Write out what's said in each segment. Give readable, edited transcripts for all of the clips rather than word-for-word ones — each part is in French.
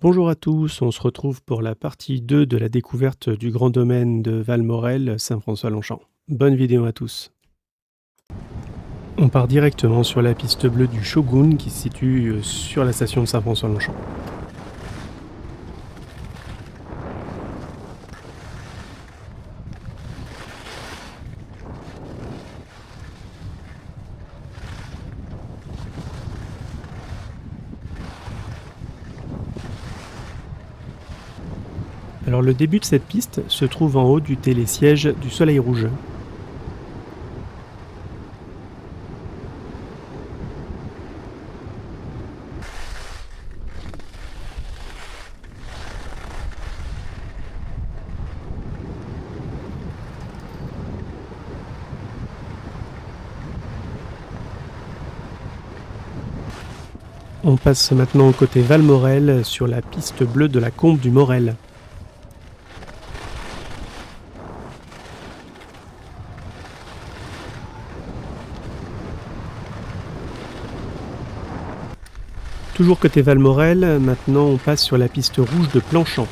Bonjour à tous, on se retrouve pour la partie 2 de la découverte du grand domaine de Valmorel, Saint-François-Longchamp. Bonne vidéo à tous. On part directement sur la piste bleue du Shogun qui se situe sur la station de Saint-François-Longchamp. Alors le début de cette piste se trouve en haut du télésiège du Soleil Rouge. On passe maintenant au côté Valmorel sur la piste bleue de la Combe du Morel. Toujours côté Valmorel, maintenant on passe sur la piste rouge de Planchamp.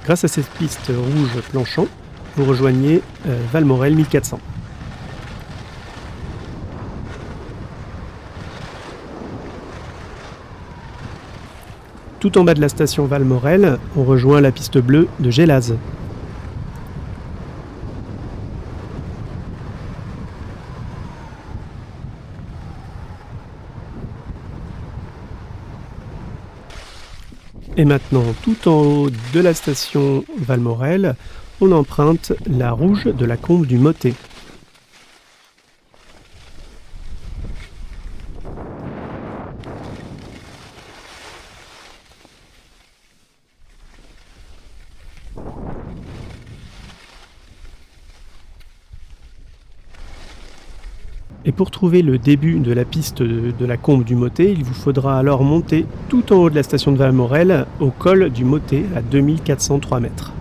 Grâce à cette piste rouge Planchamp, vous rejoignez Valmorel 1400. Tout en bas de la station Valmorel, on rejoint la piste bleue de Gélaz. Et maintenant, tout en haut de la station Valmorel, on emprunte la rouge de la Combe du Mottet. Et pour trouver le début de la piste de la Combe du Mottet, il vous faudra alors monter tout en haut de la station de Valmorel au col du Mottet à 2403 mètres.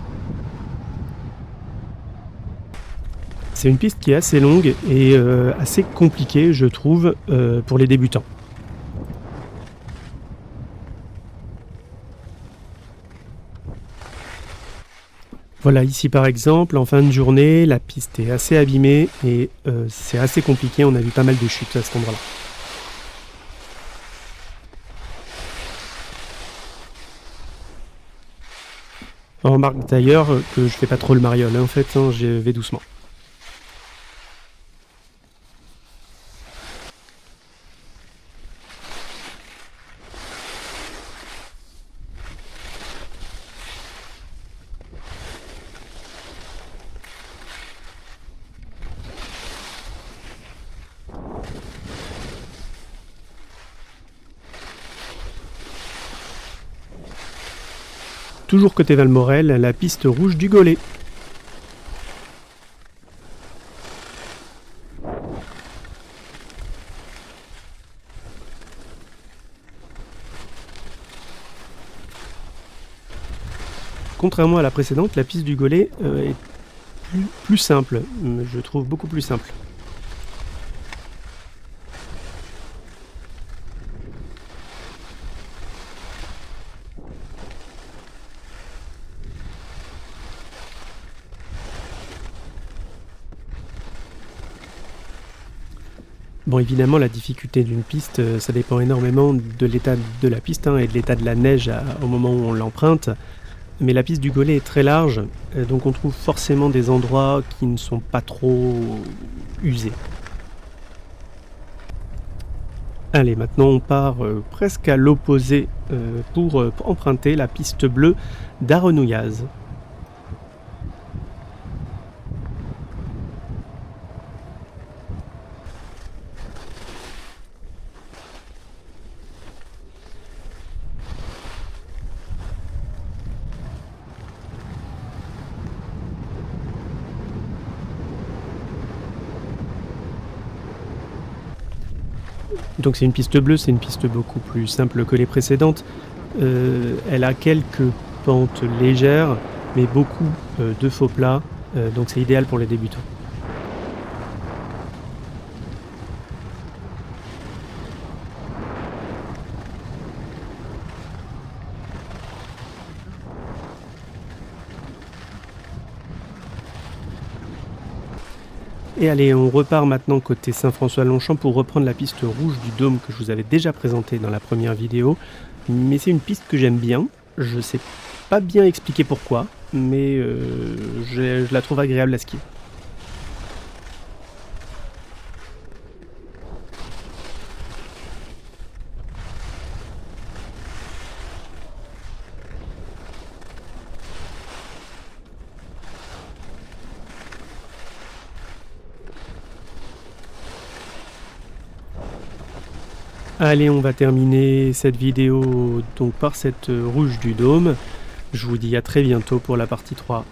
C'est une piste qui est assez longue et assez compliquée, je trouve, pour les débutants. Voilà, ici par exemple, en fin de journée, la piste est assez abîmée et c'est assez compliqué, on a vu pas mal de chutes à cet endroit-là. On remarque d'ailleurs que je fais pas trop le mariole, en fait, je vais doucement. Toujours côté Valmorel, la piste rouge du Gollet. Contrairement à la précédente, la piste du Gollet est plus simple, je trouve beaucoup plus simple. Bon, évidemment, la difficulté d'une piste, ça dépend énormément de l'état de la piste et de l'état de la neige au moment où on l'emprunte. Mais la piste du Gollet est très large, donc on trouve forcément des endroits qui ne sont pas trop usés. Allez, maintenant on part presque à l'opposé pour emprunter la piste bleue d'Arenouillaz. Donc c'est une piste bleue, c'est une piste beaucoup plus simple que les précédentes. Elle a quelques pentes légères, mais beaucoup de faux plats, donc c'est idéal pour les débutants. Et allez, on repart maintenant côté Saint-François-Longchamp pour reprendre la piste rouge du dôme que je vous avais déjà présentée dans la première vidéo. Mais c'est une piste que j'aime bien, je sais pas bien expliquer pourquoi, mais je la trouve agréable à skier. Allez, on va terminer cette vidéo donc par cette rouge du dôme. Je vous dis à très bientôt pour la partie 3.